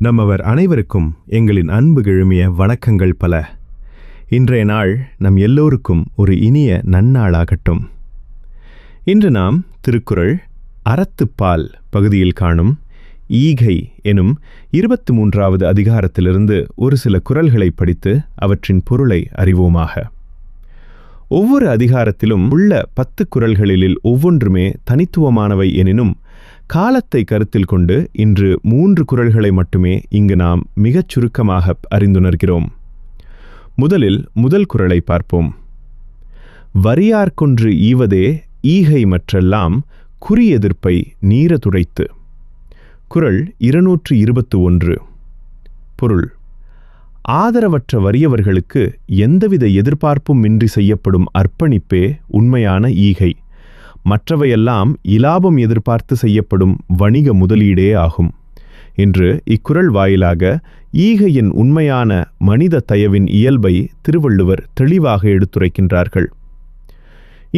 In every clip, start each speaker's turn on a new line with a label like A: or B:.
A: நம்மவர் அனைவருக்கும் எங்களின் அன்பு கிழுமிய வணக்கங்கள் பல. இன்றைய நாள் நம் எல்லோருக்கும் ஒரு இனிய நன்னாளாகட்டும். இன்று நாம் திருக்குறள் அறத்துப்பால் பகுதியில் காணும் ஈகை எனும் 23வது அதிகாரத்திலிருந்து ஒரு சில குறள்களை படித்து அவற்றின் பொருளை அறிவோமாக. ஒவ்வொரு அதிகாரத்திலும் உள்ள 10 குறள்களில் ஒவ்வொன்றுமே தனித்துவமானவை எனினும் காலத்தை கருத்தில் கொண்டு இன்று 3 குறள்களை மட்டுமே இங்கு நாம் மிகச் சுருக்கமாக அறிந்துணர்கிறோம். முதல் குறளை பார்ப்போம். வரியார்கொன்று ஈவதே ஈகை மற்றெல்லாம் குறி எதிர்ப்பை நீர துடைத்து. குறள் 221. பொருள்: ஆதரவற்ற வறியவர்களுக்கு எந்தவித எதிர்பார்ப்பும் இன்றி செய்யப்படும் அர்ப்பணிப்பே உண்மையான ஈகை. மற்றவையெல்லாம் இலாபம் எதிர்பார்த்து செய்யப்படும் வணிக முதலீடே ஆகும் என்று இக்குறள் வாயிலாக ஈகையின் உண்மையான மனித தயவின் இயல்பை திருவள்ளுவர் தெளிவாக எடுத்துரைக்கின்றார்கள்.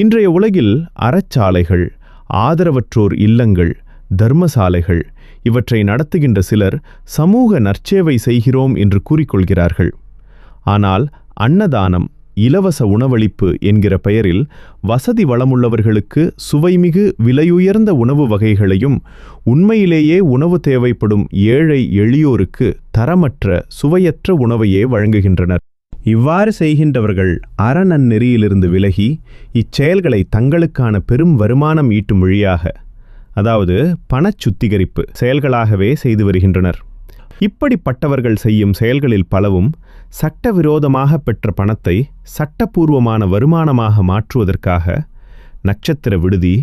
A: இன்றைய உலகில் அறச்சாலைகள், ஆதரவற்றோர் இல்லங்கள், தர்மசாலைகள் இவற்றை நடத்துகின்ற சிலர் சமூக நற்சேவை செய்கிறோம் என்று கூறிக்கொள்கிறார்கள். ஆனால் அன்னதானம், இலவச உணவளிப்பு என்கிற பெயரில் வசதி வளமுள்ளவர்களுக்கு சுவைமிகு விலையுயர்ந்த உணவு வகைகளையும் உண்மையிலேயே உணவு தேவைப்படும் ஏழை எளியோருக்கு தரமற்ற சுவையற்ற உணவையே வழங்குகின்றனர். இவ்வாறு செய்கின்றவர்கள் அறநன்னெறியிலிருந்து விலகி இச்செயல்களை தங்களுக்கான பெரும் வருமானம் ஈட்டும் வழியாக, அதாவது பணச் சுத்திகரிப்பு செயல்களாகவே செய்து வருகின்றனர். இப்படிப்பட்டவர்கள் செய்யும் செயல்களில் பலவும் சட்டவிரோதமாக பெற்ற பணத்தை சட்டப்பூர்வமான வருமானமாக மாற்றுவதற்காக நட்சத்திர விடுதி,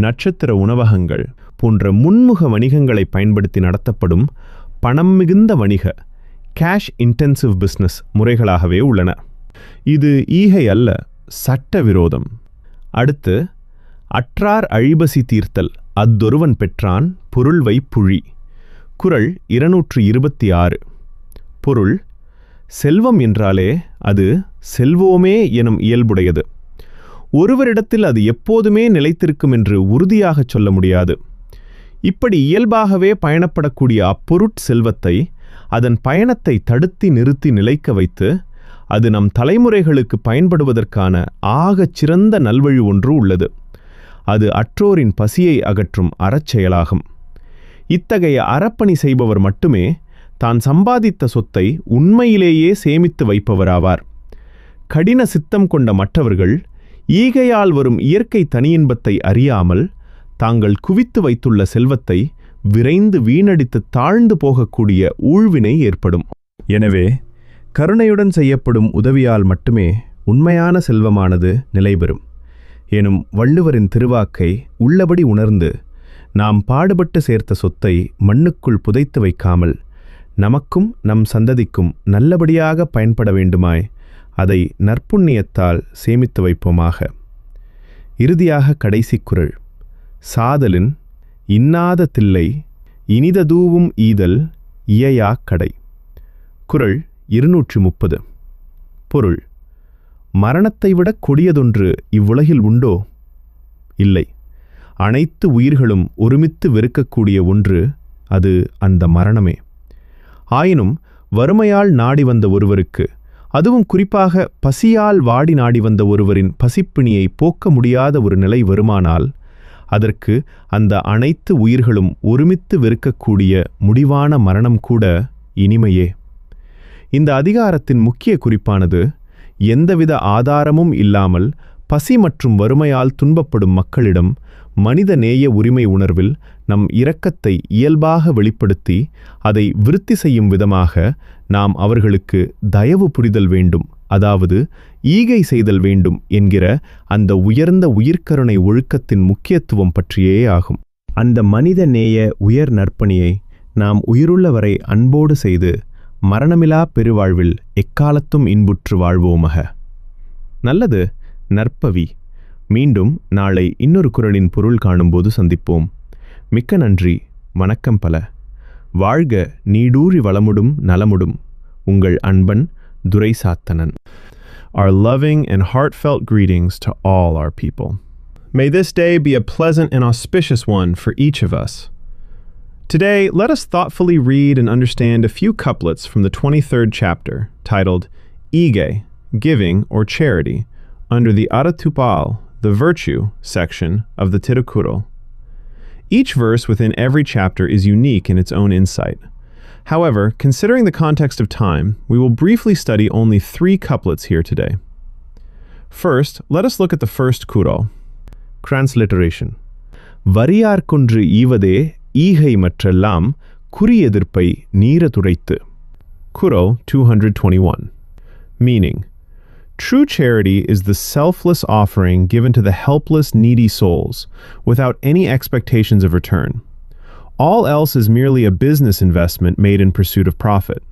A: நட்சத்திர உணவகங்கள் போன்ற முன்முக வணிகங்களை பயன்படுத்தி நடத்தப்படும் பணம் மிகுந்த வணிக கேஷ் இன்டென்சிவ் பிஸ்னஸ் முறைகளாகவே உள்ளன. இது ஈகை அல்ல, சட்டவிரோதம். அடுத்து, அற்றார் அழிபசி தீர்த்தல் அத்தொருவன் பெற்றான் பொருள்வை புழி. குறள் 226. பொருள்: செல்வம் என்றாலே அது செல்வோமே எனும் இயல்புடையது. ஒருவரிடத்தில் அது எப்போதுமே நிலைத்திருக்கும் என்று உறுதியாக சொல்ல முடியாது. இப்படி இயல்பாகவே பயணப்படக்கூடிய அப்பொருட் செல்வத்தை அதன் பயணத்தை தடுத்தி நிறுத்தி நிலைக்க வைத்து அது நம் தலைமுறைகளுக்கு பயன்படுவதற்கான ஆகச் சிறந்த நல்வழி ஒன்று உள்ளது. அது அற்றோரின் பசியை அகற்றும் அறச்செயலாகும். இத்தகைய அறப்பணி செய்பவர் மட்டுமே தான் சம்பாதித்த சொத்தை உண்மையிலேயே சேமித்து வைப்பவராவார். கடின சித்தம் கொண்ட மற்றவர்கள் ஈகையால் வரும் இயற்கை தனியின்பத்தை அறியாமல் தாங்கள் குவித்து வைத்துள்ள செல்வத்தை விரைந்து வீணடித்து தாழ்ந்து போகக்கூடிய ஊழ்வினை ஏற்படும். எனவே கருணையுடன் செய்யப்படும் உதவியால் மட்டுமே உண்மையான செல்வமானது நிலைபெறும் எனும் வள்ளுவரின் திருவாக்கை உள்ளபடி உணர்ந்து நாம் பாடுபட்டு சேர்த்த சொத்தை மண்ணுக்குள் புதைத்து வைக்காமல் நமக்கும் நம் சந்ததிக்கும் நல்லபடியாக பயன்பட வேண்டுமாய் அதை நற்புண்ணியத்தால் சேமித்து வைப்போமாக. இறுதியாக கடைசி குறள்: சாதலின் இன்னாத தில்லை இனிததூவும் ஈதல் இயையா கடை. குறள் 230. பொருள்: மரணத்தை விட கொடியதொன்று இவ்வுலகில் உண்டோ? இல்லை. அனைத்து உயிர்களும் ஒருமித்து வெறுக்கக்கூடிய ஒன்று, அது அந்த மரணமே. ஆயினும் வறுமையால் நாடி வந்த ஒருவருக்கு, அதுவும் குறிப்பாக பசியால் வாடி நாடி வந்த ஒருவரின் பசிப்பிணியை போக்க முடியாத ஒரு நிலை வருமானால் அதற்கு அந்த அனைத்து உயிர்களும் ஒருமித்து வெறுக்கக்கூடிய முடிவான மரணம் கூட இனிமையே. இந்த அதிகாரத்தின் முக்கிய குறிப்பானது எந்தவித ஆதாரமும் இல்லாமல் பசி மற்றும் வறுமையால் துன்பப்படும் மக்களிடம் மனித நேய உரிமை உணர்வில் நம் இரக்கத்தை இயல்பாக வெளிப்படுத்தி அதை விருத்தி செய்யும் விதமாக நாம் அவர்களுக்கு தயவு புரிதல் வேண்டும், அதாவது ஈகை செய்தல் வேண்டும் என்கிற அந்த உயர்ந்த உயிர்க்கருணை ஒழுக்கத்தின் முக்கியத்துவம் பற்றியே ஆகும். அந்த மனித நேய உயர் நற்பணியை நாம் உயிருள்ள வரை அன்போடு செய்து மரணமிலா பெருவாழ்வில் எக்காலத்தும் இன்புற்று வாழ்வோமாக. நல்லது, நற்பவி. மீண்டும் நாளை இன்னொரு குறளின் பொருள் காணும்போது சந்திப்போம். மிக்க நன்றி. வணக்கம் பல. வாழ்க நீடூழி வளமுடும் நலமுடும். உங்கள் அன்பன் துரை சாத்தனன்.
B: Our loving and heartfelt greetings to all our people. May this day be a pleasant and auspicious one for each of us. Today, let us thoughtfully read and understand a few couplets from the 23rd chapter, titled Ige, Giving or Charity, under the Thirukkural, the Virtue section of the Thirukkural. Each verse within every chapter is unique in its own insight. However, considering the context of time, we will briefly study only 3 couplets here today. First, let us look at the first kural.
A: Transliteration. Variyar kundru ivade ஈகை மற்றெல்லாம் குறியெதிர்ப்பை நீரதுடைத்து.
B: Kural 221. Meaning, true charity is the selfless offering given to the helpless, needy souls, without any expectations of return. All else is merely a business investment made in pursuit of profit.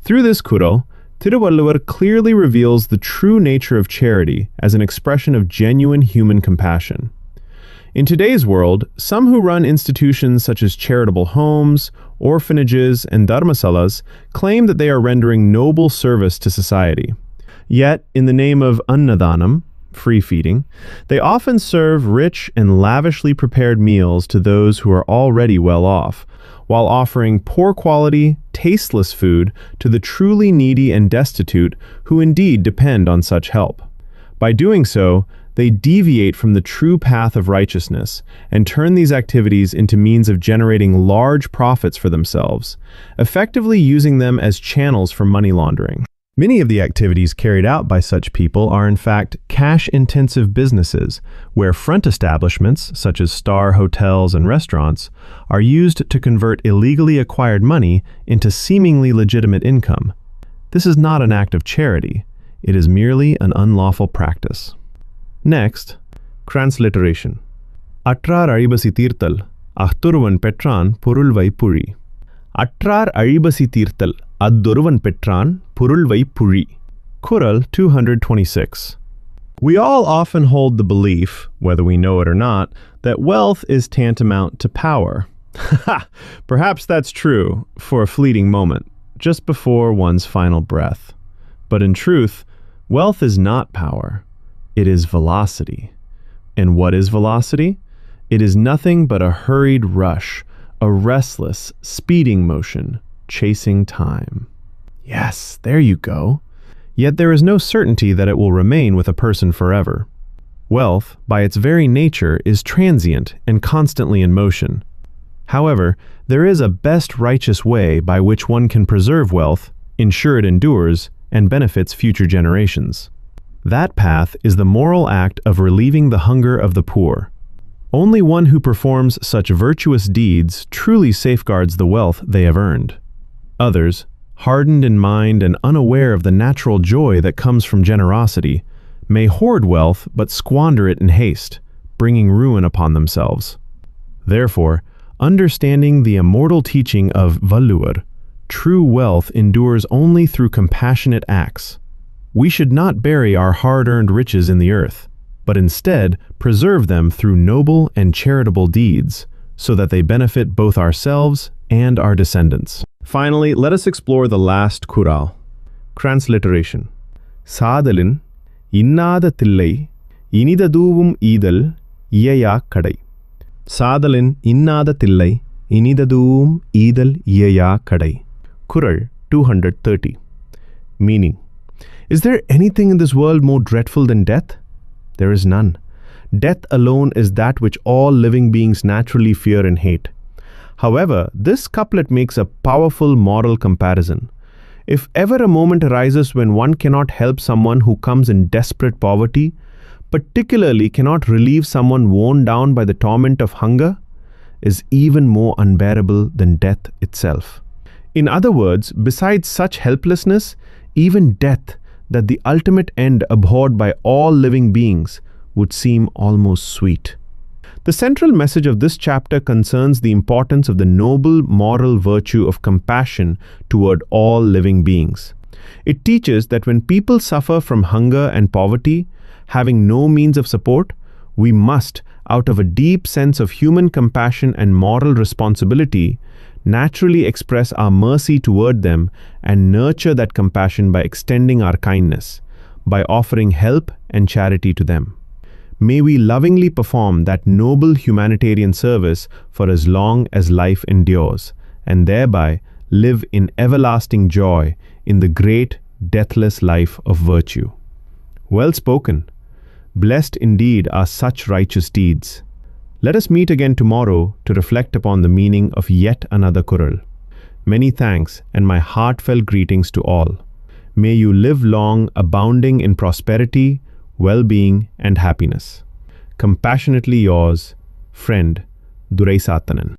B: Through this kural, ThiruValluvar clearly reveals the true nature of charity as an expression of genuine human compassion. In today's world, some who run institutions such as charitable homes, orphanages, and dharmasalas claim that they are rendering noble service to society. Yet, in the name of annadanam, free feeding, they often serve rich and lavishly prepared meals to those who are already well off, while offering poor quality, tasteless food to the truly needy and destitute who indeed depend on such help. By doing so, they deviate from the true path of righteousness and turn these activities into means of generating large profits for themselves, effectively using them as channels for money laundering. Many of the activities carried out by such people are in fact cash-intensive businesses, where front establishments, such as star hotels and restaurants, are used to convert illegally acquired money into seemingly legitimate income. This is not an act of charity. It is merely an unlawful practice. Next, transliteration. Attrar அழிபசி தீர்த்தல் அஃதொருவன் பெற்றான் பொருள்வை புழி. Attrar அழிபசி தீர்த்தல் அஃதொருவன் பெற்றான் பொருள்வை புழி. Kural 226. We all often hold the belief, whether we know it or not, that wealth is tantamount to power. Perhaps that's true for a fleeting moment, just before one's final breath. But in truth, wealth is not power. It is velocity. And what is velocity? It is nothing but a hurried rush, a restless, speeding motion, chasing time. Yes, there you go. Yet there is no certainty that it will remain with a person forever. Wealth, by its very nature, is transient and constantly in motion. However, there is a best righteous way by which one can preserve wealth, ensure it endures, and benefits future generations. That path is the moral act of relieving the hunger of the poor. Only one who performs such virtuous deeds truly safeguards the wealth they have earned. Others, hardened in mind and unaware of the natural joy that comes from generosity, may hoard wealth but squander it in haste, bringing ruin upon themselves. Therefore, understanding the immortal teaching of Valluvar, true wealth endures only through compassionate acts. We should not bury our hard-earned riches in the earth, but instead preserve them through noble and charitable deeds, so that they benefit both ourselves and our descendants. Finally, let us explore the last kural.
A: Transliteration. Sadalin innada thillai inidaduvum idal iyaya kadai. Sadalin innada thillai inidaduvum idal iyaya kadai. Kural 230. Meaning, is there anything in this world more dreadful than death? There is none. Death alone is that which all living beings naturally fear and hate. However, this couplet makes a powerful moral comparison. If ever a moment arises when one cannot help someone who comes in desperate poverty, particularly cannot relieve someone worn down by the torment of hunger, is even more unbearable than death itself. In other words, besides such helplessness, even death, that the ultimate end abhorred by all living beings, would seem almost sweet. The central message of this chapter concerns the importance of the noble moral virtue of compassion toward all living beings. It teaches that when people suffer from hunger and poverty, having no means of support, we must, out of a deep sense of human compassion and moral responsibility, naturally express our mercy toward them and nurture that compassion by extending our kindness, by offering help and charity to them.
B: May we lovingly perform that noble humanitarian service for as long as life endures, and thereby live in everlasting joy in the great, deathless life of virtue. Well spoken. Blessed indeed are such righteous deeds. Let us meet again tomorrow to reflect upon the meaning of yet another kural. Many thanks and my heartfelt greetings to all. May you live long, abounding in prosperity, well-being, and happiness. Compassionately yours, friend Durai Sathanan.